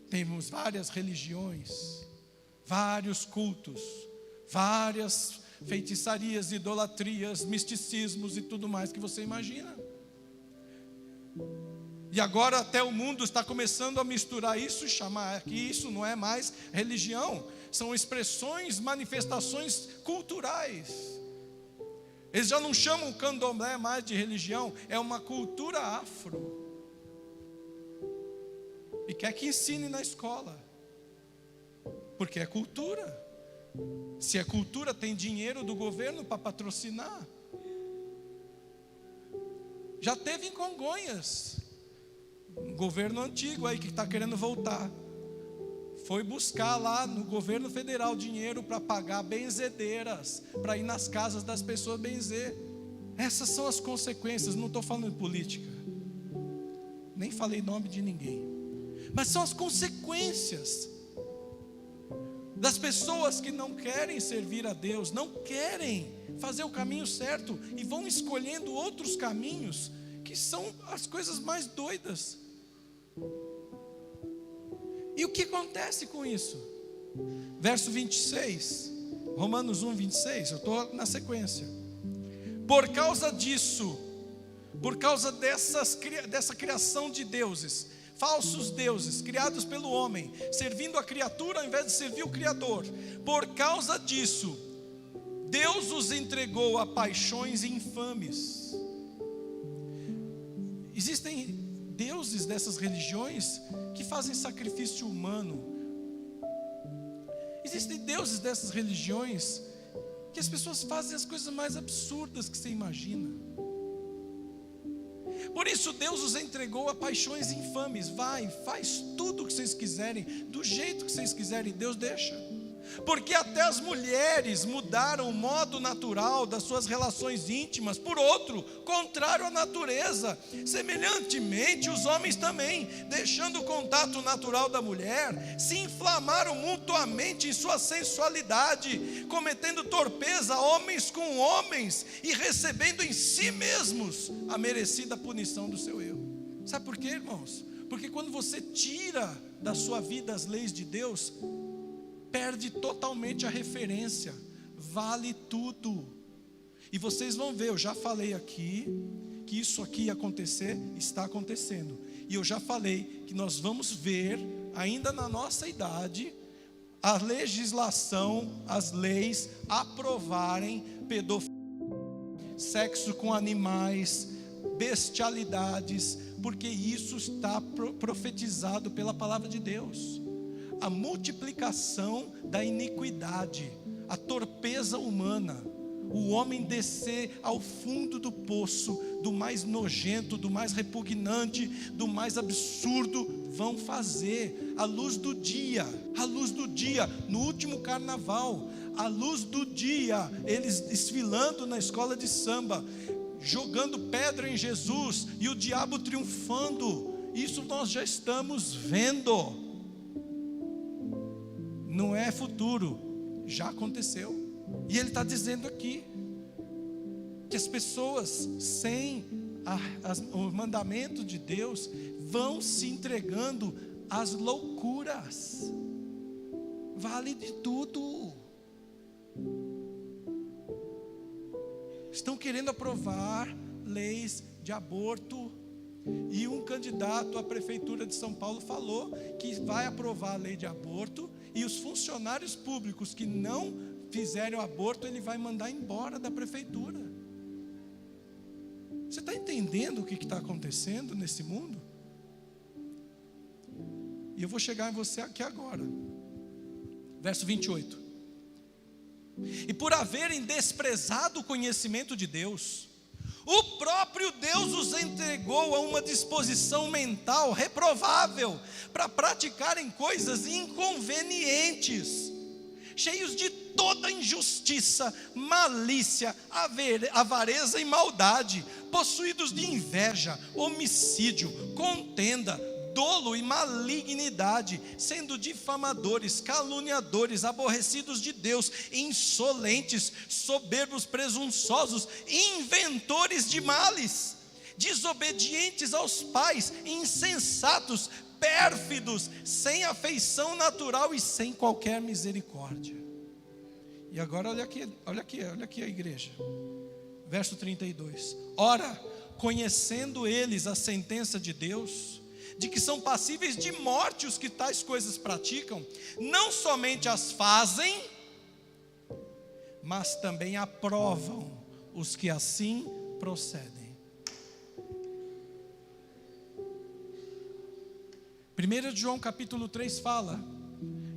Temos várias religiões, vários cultos, várias feitiçarias, idolatrias, misticismos e tudo mais que você imagina. E agora até o mundo está começando a misturar isso, chamar que isso não é mais religião, são expressões, manifestações culturais. Eles já não chamam o candomblé mais de religião, é uma cultura afro. E quer que ensine na escola, porque é cultura. Se é cultura, tem dinheiro do governo para patrocinar. Já teve em Congonhas, um governo antigo aí que está querendo voltar. Foi buscar lá no governo federal dinheiro para pagar benzedeiras, para ir nas casas das pessoas benzer. Essas são as consequências. Não estou falando de política, nem falei nome de ninguém, mas são as consequências das pessoas que não querem servir a Deus, não querem fazer o caminho certo e vão escolhendo outros caminhos que são as coisas mais doidas. E o que acontece com isso? Verso 26, Romanos 1, 26, eu estou na sequência. Por causa disso, por causa dessa criação de deuses, falsos deuses, criados pelo homem, servindo a criatura ao invés de servir o Criador, por causa disso, Deus os entregou a paixões infames. Existem deuses dessas religiões que fazem sacrifício humano. Existem deuses dessas religiões que as pessoas fazem as coisas mais absurdas que você imagina. Por isso Deus os entregou a paixões infames. Vai, faz tudo o que vocês quiserem, do jeito que vocês quiserem, Deus deixa. Porque até as mulheres mudaram o modo natural das suas relações íntimas por outro, contrário à natureza. Semelhantemente, os homens também, deixando o contato natural da mulher, se inflamaram mutuamente em sua sensualidade, cometendo torpeza homens com homens e recebendo em si mesmos a merecida punição do seu erro. Sabe por quê, irmãos? Porque quando você tira da sua vida as leis de Deus, perde totalmente a referência, vale tudo. E vocês vão ver, eu já falei aqui, que isso aqui ia acontecer, está acontecendo. E eu já falei que nós vamos ver, ainda na nossa idade, a legislação, as leis aprovarem pedofilia, sexo com animais, bestialidades, porque isso está profetizado pela palavra de Deus. A multiplicação da iniquidade, a torpeza humana, o homem descer ao fundo do poço, do mais nojento, do mais repugnante, do mais absurdo, vão fazer à luz do dia, no último carnaval, à luz do dia, eles desfilando na escola de samba, jogando pedra em Jesus e o diabo triunfando. Isso nós já estamos vendo. Não é futuro, já aconteceu. E ele está dizendo aqui que as pessoas sem o mandamento de Deus vão se entregando às loucuras. Vale de tudo. Estão querendo aprovar leis de aborto. E um candidato à prefeitura de São Paulo falou que vai aprovar a lei de aborto, e os funcionários públicos que não fizerem o aborto, ele vai mandar embora da prefeitura. Você está entendendo o que está acontecendo nesse mundo? E eu vou chegar em você aqui agora. Verso 28. E por haverem desprezado o conhecimento de Deus, o próprio Deus os entregou a uma disposição mental reprovável, para praticarem coisas inconvenientes, cheios de toda injustiça, malícia, avareza e maldade, possuídos de inveja, homicídio, contenda, dolo e malignidade, sendo difamadores, caluniadores, aborrecidos de Deus, insolentes, soberbos, presunçosos, inventores de males, desobedientes aos pais, insensatos, pérfidos, sem afeição natural e sem qualquer misericórdia. E agora olha aqui a igreja. Verso 32. Ora, conhecendo eles a sentença de Deus, de que são passíveis de morte os que tais coisas praticam, não somente as fazem, mas também aprovam os que assim procedem. 1 João capítulo 3 fala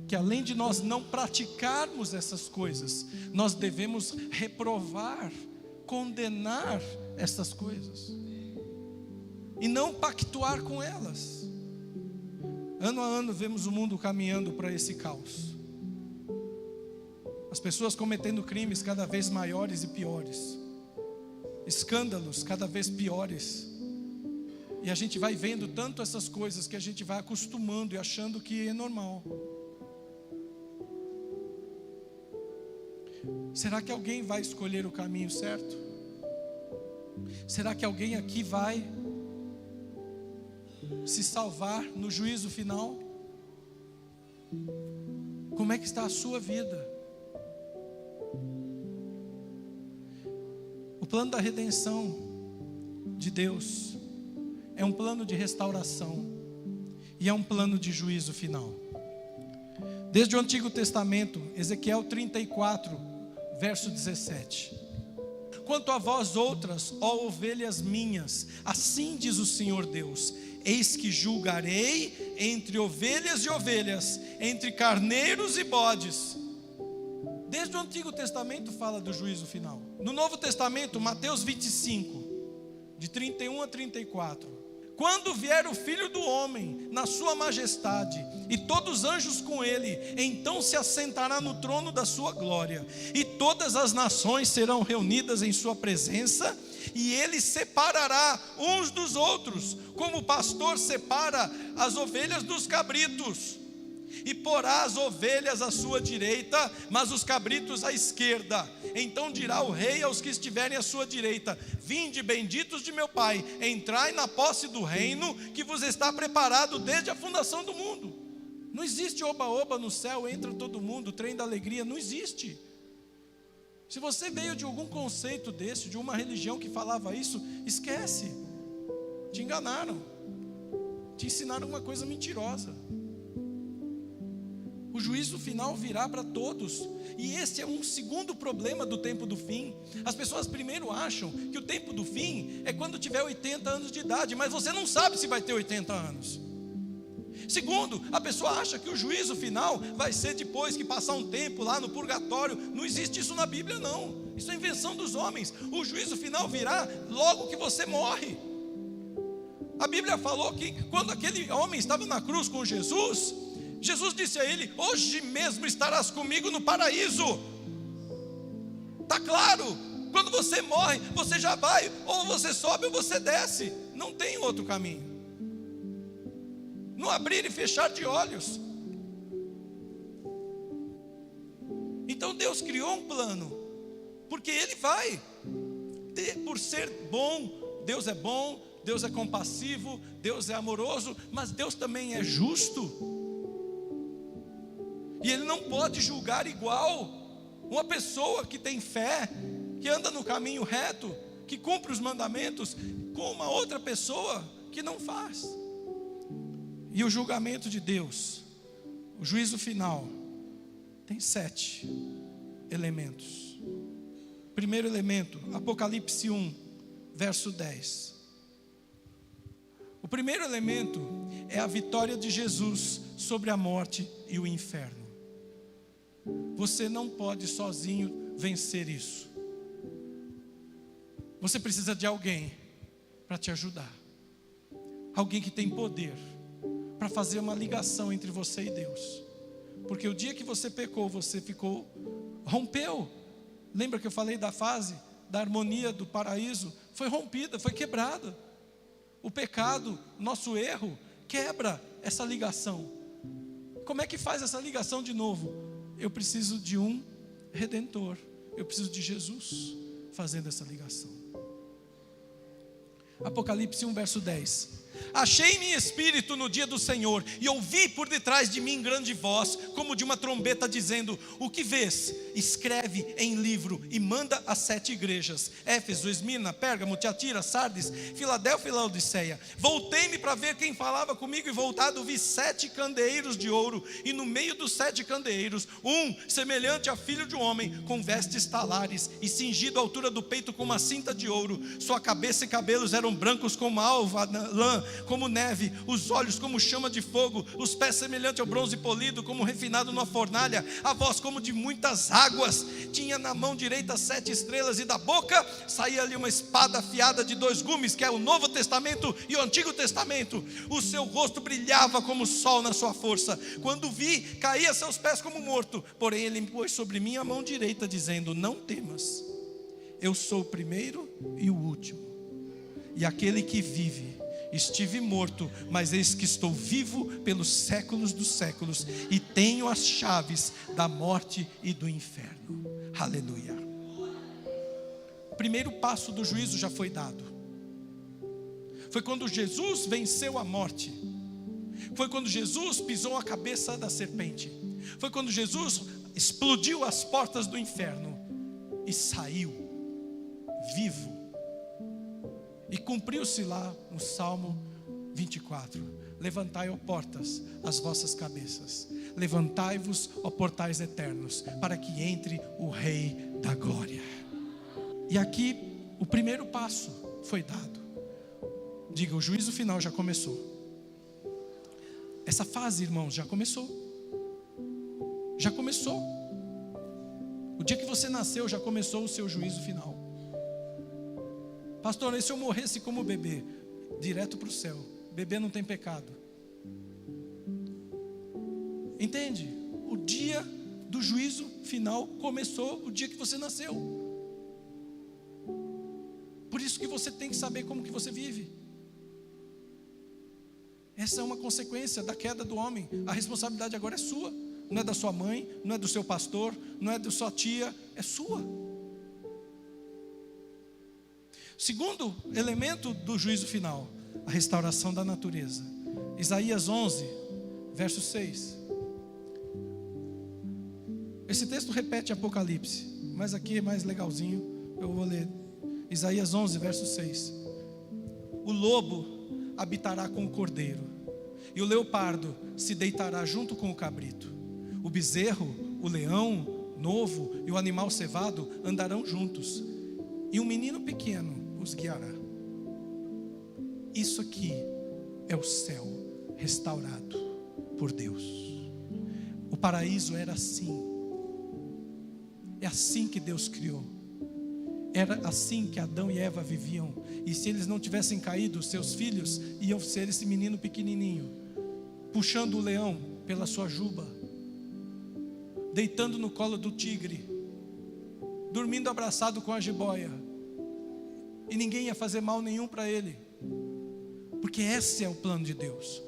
que além de nós não praticarmos essas coisas, nós devemos reprovar, condenar essas coisas e não pactuar com elas. Ano a ano vemos o mundo caminhando para esse caos, as pessoas cometendo crimes cada vez maiores e piores, escândalos cada vez piores, e a gente vai vendo tanto essas coisas que a gente vai acostumando e achando que é normal. Será que alguém vai escolher o caminho certo? Será que alguém aqui vai se salvar no juízo final? Como é que está a sua vida? O plano da redenção de Deus é um plano de restauração e é um plano de juízo final. Desde o Antigo Testamento, Ezequiel 34, verso 17. quanto a vós outras, ó ovelhas minhas, assim diz o Senhor Deus: eis que julgarei entre ovelhas e ovelhas, entre carneiros e bodes. Desde o Antigo Testamento fala do juízo final. No Novo Testamento, Mateus 25, de 31 a 34. Quando vier o Filho do Homem na sua majestade, e todos os anjos com ele, então se assentará no trono da sua glória, e todas as nações serão reunidas em sua presença, e ele separará uns dos outros, como o pastor separa as ovelhas dos cabritos, e porá as ovelhas à sua direita, mas os cabritos à esquerda. Então dirá o rei aos que estiverem à sua direita: vinde, benditos de meu Pai, entrai na posse do reino que vos está preparado desde a fundação do mundo. Não existe oba-oba no céu, entra todo mundo, trem da alegria, não existe. Se você veio de algum conceito desse, de uma religião que falava isso, esquece. Te enganaram, te ensinaram uma coisa mentirosa. O juízo final virá para todos. E esse é um segundo problema do tempo do fim. As pessoas primeiro acham que o tempo do fim é quando tiver 80 anos de idade, mas você não sabe se vai ter 80 anos. Segundo, a pessoa acha que o juízo final vai ser depois que passar um tempo lá no purgatório. Não existe isso na Bíblia, não. Isso é invenção dos homens. O juízo final virá logo que você morre. A Bíblia falou que quando aquele homem estava na cruz com Jesus, Jesus disse a ele: hoje mesmo estarás comigo no paraíso. Está claro, quando você morre, você já vai, ou você sobe ou você desce, não tem outro caminho. No abrir e fechar de olhos. Então Deus criou um plano, porque Ele vai, por ser bom, Deus é compassivo, Deus é amoroso, mas Deus também é justo. E Ele não pode julgar igual uma pessoa que tem fé, que anda no caminho reto, que cumpre os mandamentos, com uma outra pessoa que não faz. E o julgamento de Deus, o juízo final, tem 7 elementos. Primeiro elemento, Apocalipse 1, verso 10. O primeiro elemento é a vitória de Jesus sobre a morte e o inferno. Você não pode sozinho vencer isso. Você precisa de alguém para te ajudar. Alguém que tem poder para fazer uma ligação entre você e Deus. Porque o dia que você pecou, você rompeu. Lembra que eu falei da fase da harmonia do paraíso? Foi rompida, foi quebrada. O pecado, nosso erro, quebra essa ligação. Como é que faz essa ligação de novo? Eu preciso de um Redentor. Eu preciso de Jesus fazendo essa ligação. Apocalipse 1, verso 10. Achei-me em espírito no dia do Senhor, e ouvi por detrás de mim grande voz, como de uma trombeta, dizendo: o que vês? Escreve em livro e manda às 7 igrejas: Éfeso, Esmirna, Pérgamo, Tiatira, Sardes, Filadélfia e Laodiceia. Voltei-me para ver quem falava comigo, e voltado vi 7 candeeiros de ouro, e no meio dos 7 candeeiros, um semelhante a filho de um homem, com vestes talares, e cingido à altura do peito com uma cinta de ouro. Sua cabeça e cabelos eram brancos como alva, lã, como neve, os olhos como chama de fogo, os pés semelhante ao bronze polido, como refinado numa fornalha, a voz como de muitas águas. Tinha na mão direita 7 estrelas, e da boca saía-lhe uma espada afiada de 2 gumes, que é o Novo Testamento e o Antigo Testamento. O seu rosto brilhava como o sol na sua força. Quando vi, caí a seus pés como morto. Porém ele pôs sobre mim a mão direita, dizendo: não temas, eu sou o primeiro e o último, e aquele que vive. Estive morto, mas eis que estou vivo pelos séculos dos séculos, e tenho as chaves da morte e do inferno. Aleluia. O primeiro passo do juízo já foi dado. Foi quando Jesus venceu a morte. Foi quando Jesus pisou a cabeça da serpente. Foi quando Jesus explodiu as portas do inferno e saiu vivo. E cumpriu-se lá no Salmo 24: levantai, ó portas, as vossas cabeças, levantai-vos, ó portais eternos, para que entre o Rei da Glória. E aqui o primeiro passo foi dado. Diga, o juízo final já começou. Essa fase, irmãos, já começou. Já começou. O dia que você nasceu já começou o seu juízo final. Pastor, e se eu morresse como bebê? Direto para o céu. Bebê não tem pecado. Entende? O dia do juízo final começou o dia que você nasceu. Por isso que você tem que saber como que você vive. Essa é uma consequência da queda do homem. A responsabilidade agora é sua. Não é da sua mãe, não é do seu pastor, não é da sua tia, é sua. Segundo elemento do juízo final, a restauração da natureza. Isaías 11, verso 6. Esse texto repete Apocalipse, mas aqui é mais legalzinho, eu vou ler. Isaías 11, verso 6. O lobo habitará com o cordeiro, e o leopardo se deitará junto com o cabrito. O bezerro, o leão novo e o animal cevado andarão juntos, e um menino pequeno os guiará. Isso aqui é o céu restaurado por Deus. O paraíso era assim. É assim que Deus criou. Era assim que Adão e Eva viviam. E se eles não tivessem caído, seus filhos iam ser esse menino pequenininho, puxando o leão pela sua juba, deitando no colo do tigre, dormindo abraçado com a jiboia, e ninguém ia fazer mal nenhum para ele, porque esse é o plano de Deus.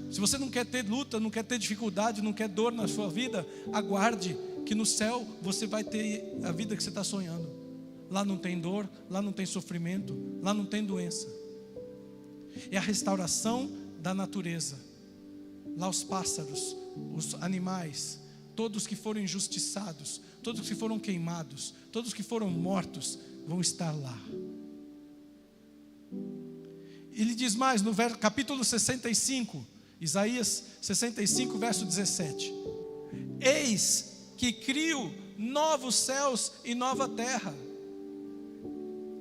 Se você não quer ter luta, não quer ter dificuldade, não quer dor na sua vida, aguarde que no céu você vai ter a vida que você está sonhando. Lá não tem dor, lá não tem sofrimento, lá não tem doença. É a restauração da natureza. Lá os pássaros, os animais, todos que foram injustiçados, todos que foram queimados, todos que foram mortos, vão estar lá. Ele diz mais no capítulo 65, Isaías 65, verso 17: Eis que crio novos céus e nova terra.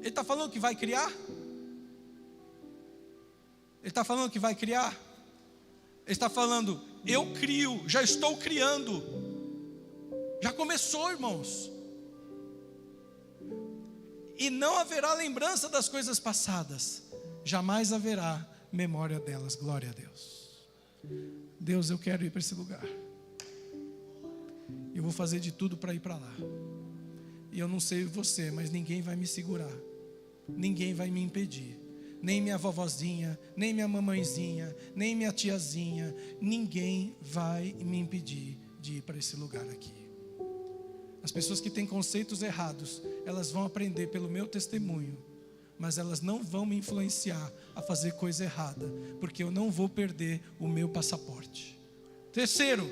Ele está falando que vai criar? Ele está falando que vai criar? Ele está falando, eu crio, já estou criando. Já começou, irmãos. E não haverá lembrança das coisas passadas, jamais haverá memória delas. Glória a Deus. Deus, eu quero ir para esse lugar. Eu vou fazer de tudo para ir para lá. E eu não sei você, mas ninguém vai me segurar. Ninguém vai me impedir. Nem minha vovozinha, nem minha mamãezinha, nem minha tiazinha. Ninguém vai me impedir de ir para esse lugar aqui. As pessoas que têm conceitos errados, elas vão aprender pelo meu testemunho, mas elas não vão me influenciar a fazer coisa errada, porque eu não vou perder o meu passaporte. Terceiro,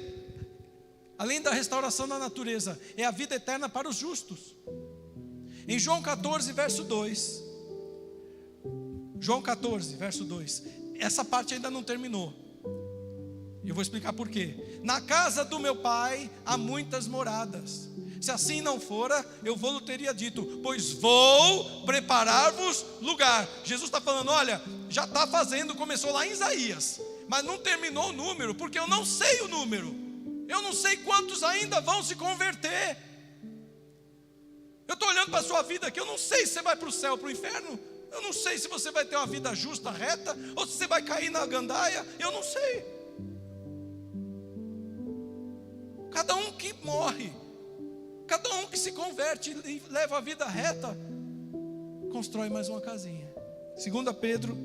além da restauração da natureza, é a vida eterna para os justos. Em João 14, verso 2. João 14, verso 2. Essa parte ainda não terminou. E eu vou explicar por quê. Na casa do meu pai há muitas moradas. Se assim não fora, eu vou teria dito, pois vou preparar-vos lugar. Jesus está falando, olha, já está fazendo, começou lá em Isaías, mas não terminou o número, porque eu não sei o número. Eu não sei quantos ainda vão se converter. Eu estou olhando para a sua vida aqui, eu não sei se você vai para o céu ou para o inferno. Eu não sei se você vai ter uma vida justa, reta, ou se você vai cair na gandaia. Eu não sei. Cada um que morre, cada um que se converte e leva a vida reta, constrói mais uma casinha. 2 Pedro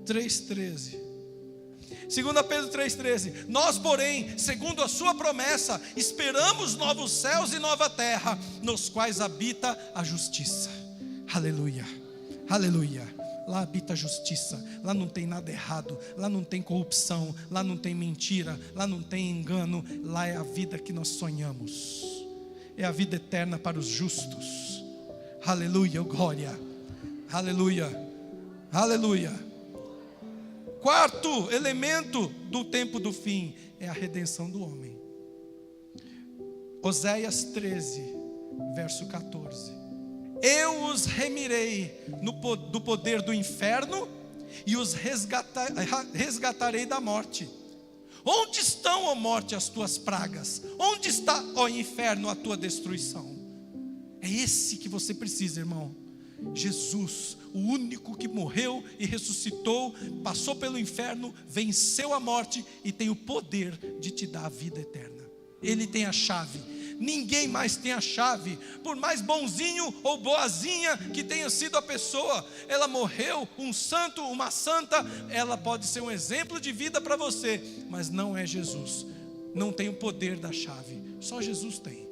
3,13. 2 Pedro 3,13. Nós, porém, segundo a sua promessa, esperamos novos céus e nova terra, nos quais habita a justiça. Aleluia, aleluia. Lá habita a justiça, lá não tem nada errado, lá não tem corrupção, lá não tem mentira, lá não tem engano. Lá é a vida que nós sonhamos, é a vida eterna para os justos. Aleluia, glória, aleluia, aleluia. Quarto elemento do tempo do fim é a redenção do homem. Oséias 13, verso 14. Eu os remirei do poder do inferno e os resgatarei da morte. Onde estão, ó morte, as tuas pragas? Onde está, ó inferno, a tua destruição? É esse que você precisa, irmão. Jesus, o único que morreu e ressuscitou, passou pelo inferno, venceu a morte e tem o poder de te dar a vida eterna. Ele tem a chave. Ninguém mais tem a chave. Por mais bonzinho ou boazinha que tenha sido a pessoa, ela morreu, um santo, uma santa, ela pode ser um exemplo de vida para você, mas não é Jesus. Não tem o poder da chave. Só Jesus tem.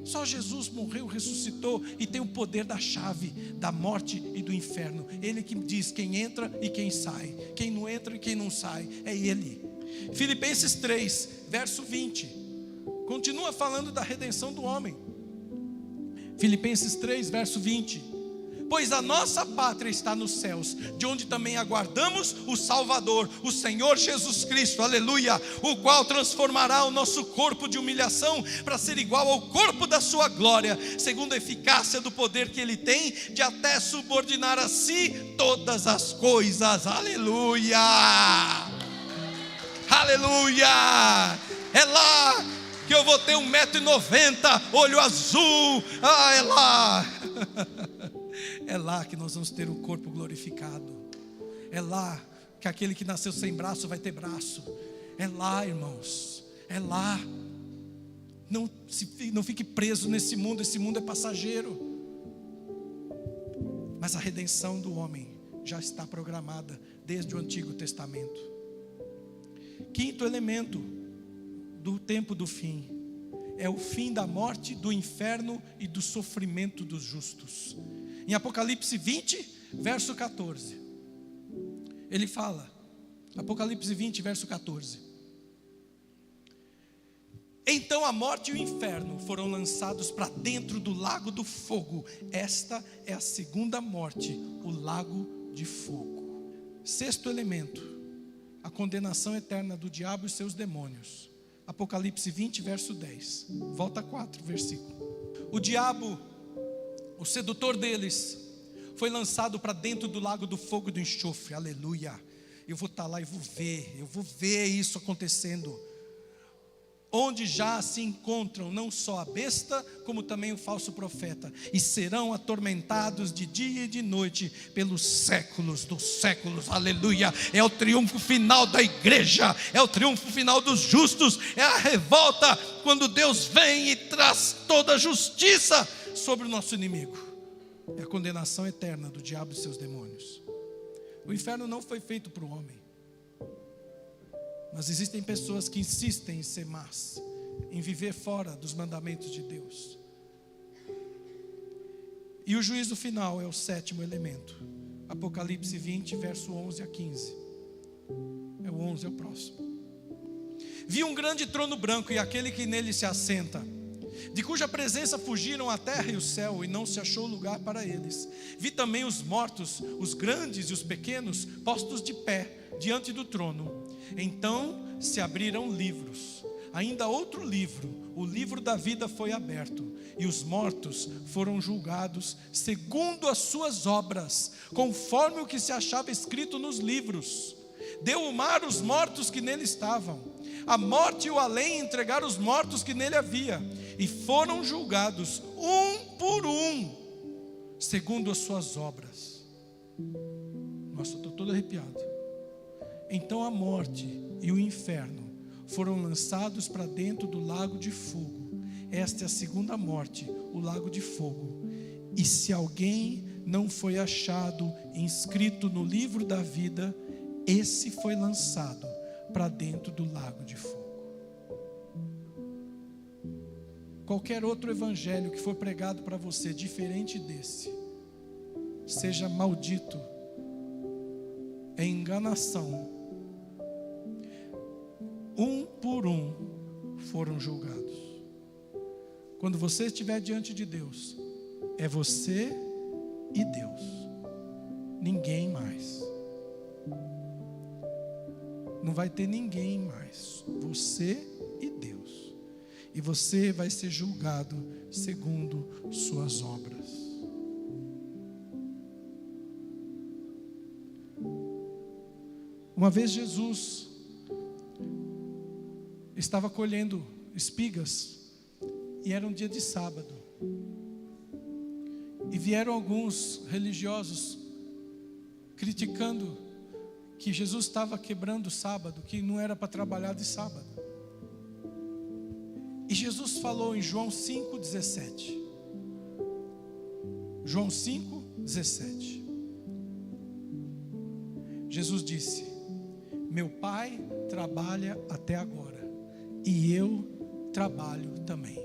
Só Jesus morreu, ressuscitou e tem o poder da chave da morte e do inferno. Ele que diz quem entra e quem sai, quem não entra e quem não sai, é Ele. Filipenses 3, verso 20, continua falando da redenção do homem. Filipenses 3, verso 20. Pois a nossa pátria está nos céus, de onde também aguardamos o Salvador, o Senhor Jesus Cristo, aleluia, o qual transformará o nosso corpo de humilhação para ser igual ao corpo da sua glória, segundo a eficácia do poder que Ele tem, de até subordinar a si todas as coisas, aleluia, aleluia. É lá que eu vou ter 1,90 m, olho azul, é lá. É lá que nós vamos ter um corpo glorificado. É lá que aquele que nasceu sem braço vai ter braço. É lá, irmãos. É lá. Não fique preso nesse mundo. Esse mundo é passageiro. Mas a redenção do homem já está programada desde o Antigo Testamento. Quinto elemento do tempo do fim é o fim da morte, do inferno e do sofrimento dos justos. Em Apocalipse 20, verso 14, ele fala, Apocalipse 20, verso 14: então a morte e o inferno foram lançados para dentro do lago do fogo. Esta é a segunda morte, o lago de fogo. Sexto elemento, a condenação eterna do diabo e seus demônios. Apocalipse 20, verso 10. Volta 4, versículo. O diabo, o sedutor deles, foi lançado para dentro do lago do fogo e do enxofre, aleluia. Eu vou estar lá e vou ver isso acontecendo, onde já se encontram não só a besta, como também o falso profeta, e serão atormentados de dia e de noite, pelos séculos dos séculos, aleluia. É o triunfo final da igreja, é o triunfo final dos justos, é a revolta, quando Deus vem e traz toda a justiça sobre o nosso inimigo. É a condenação eterna do diabo e seus demônios. O inferno não foi feito para o homem, mas existem pessoas que insistem em ser más, em viver fora dos mandamentos de Deus. E o juízo final é o sétimo elemento. Apocalipse 20, verso 11 a 15. É o 11, é o próximo. Vi um grande trono branco e aquele que nele se assenta, de cuja presença fugiram a terra e o céu, e não se achou lugar para eles. Vi também os mortos, os grandes e os pequenos, postos de pé diante do trono. Então se abriram livros. Ainda outro livro, o livro da vida, foi aberto, e os mortos foram julgados segundo as suas obras, conforme o que se achava escrito nos livros. Deu o mar os mortos que nele estavam, a morte e o além entregaram os mortos que nele havia, e foram julgados um por um, segundo as suas obras. Nossa, estou todo arrepiado. Então a morte e o inferno foram lançados para dentro do lago de fogo. Esta é a segunda morte, o lago de fogo. E se alguém não foi achado inscrito no livro da vida, esse foi lançado para dentro do lago de fogo. Qualquer outro evangelho que for pregado para você diferente desse, seja maldito, é enganação. Um por um foram julgados. Quando você estiver diante de Deus, é você e Deus, ninguém mais. Não vai ter ninguém mais, você e Deus. E você vai ser julgado segundo suas obras. Uma vez Jesus estava colhendo espigas e era um dia de sábado. E vieram alguns religiosos criticando que Jesus estava quebrando o sábado, que não era para trabalhar de sábado. E Jesus falou em João 5,17. João 5,17. Jesus disse: meu Pai trabalha até agora, e eu trabalho também.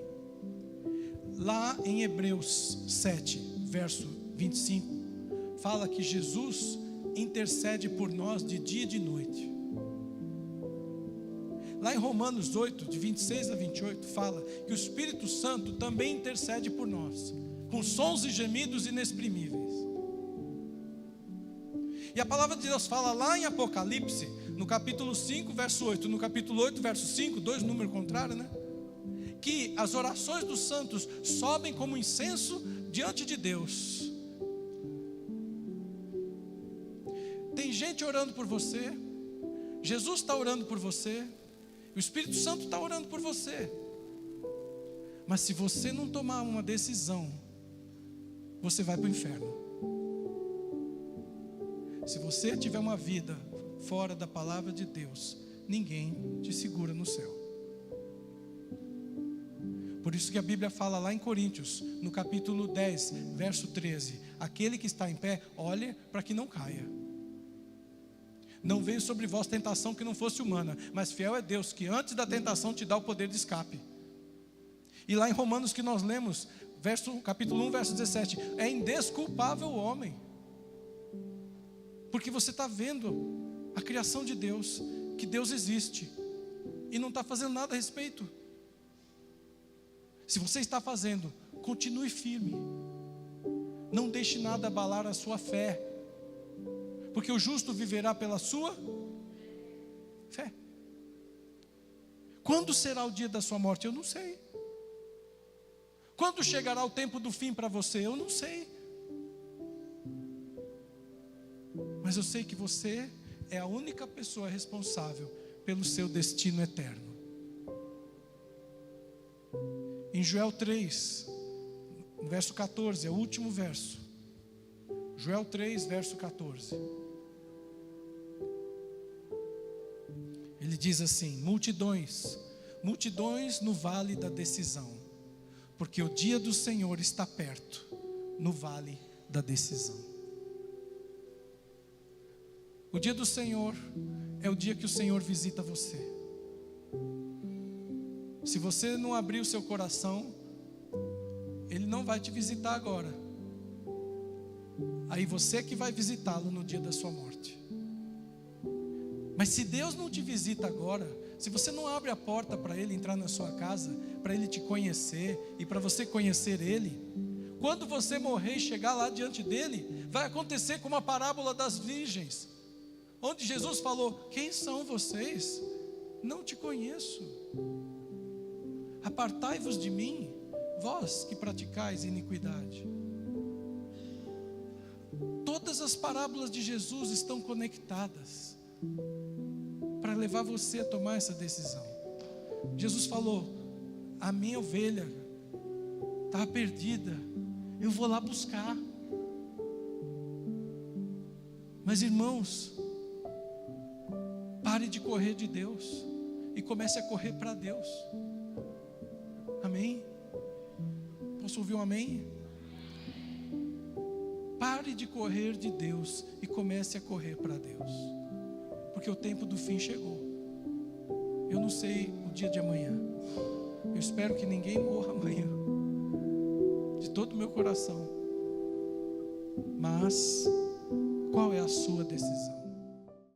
Lá em Hebreus 7, verso 25, fala que Jesus intercede por nós de dia e de noite. Lá em Romanos 8, de 26 a 28, fala que o Espírito Santo também intercede por nós, com sons e gemidos inexprimíveis. E a palavra de Deus fala lá em Apocalipse, no capítulo 5, verso 8, no capítulo 8, verso 5, dois números contrários, né? Que as orações dos santos sobem como incenso diante de Deus. Tem gente orando por você, Jesus está orando por você, o Espírito Santo está orando por você. Mas se você não tomar uma decisão, você vai para o inferno. Se você tiver uma vida fora da palavra de Deus, ninguém te segura no céu. Por isso que a Bíblia fala lá em Coríntios, no capítulo 10, verso 13: aquele que está em pé, olhe para que não caia. Não veio sobre vós tentação que não fosse humana, mas fiel é Deus, que antes da tentação te dá o poder de escape. E lá em Romanos que nós lemos, capítulo 1, verso 17: é indesculpável o homem, porque você está vendo a criação de Deus, que Deus existe, e não está fazendo nada a respeito. Se você está fazendo, continue firme, não deixe nada abalar a sua fé, porque o justo viverá pela sua fé. Quando será o dia da sua morte? Eu não sei. Quando chegará o tempo do fim para você? Eu não sei. Mas eu sei que você é a única pessoa responsável pelo seu destino eterno. Em Joel 3, no verso 14, é o último verso. Joel 3, verso 14. Ele diz assim: multidões, multidões no vale da decisão, porque o dia do Senhor está perto, no vale da decisão. O dia do Senhor é o dia que o Senhor visita você. Se você não abrir o seu coração, Ele não vai te visitar agora. Aí você que vai visitá-lo no dia da sua morte. Mas se Deus não te visita agora, se você não abre a porta para Ele entrar na sua casa, para Ele te conhecer e para você conhecer Ele, quando você morrer e chegar lá diante dEle, vai acontecer como a parábola das virgens, onde Jesus falou: quem são vocês? Não te conheço. Apartai-vos de mim, vós que praticais iniquidade. Todas as parábolas de Jesus estão conectadas para levar você a tomar essa decisão. Jesus falou: a minha ovelha está perdida, eu vou lá buscar. Mas irmãos, pare de correr de Deus e comece a correr para Deus. Amém? Posso ouvir um amém? Pare de correr de Deus e comece a correr para Deus, porque o tempo do fim chegou. Eu não sei o dia de amanhã, eu espero que ninguém morra amanhã, de todo o meu coração. Mas qual é a sua decisão?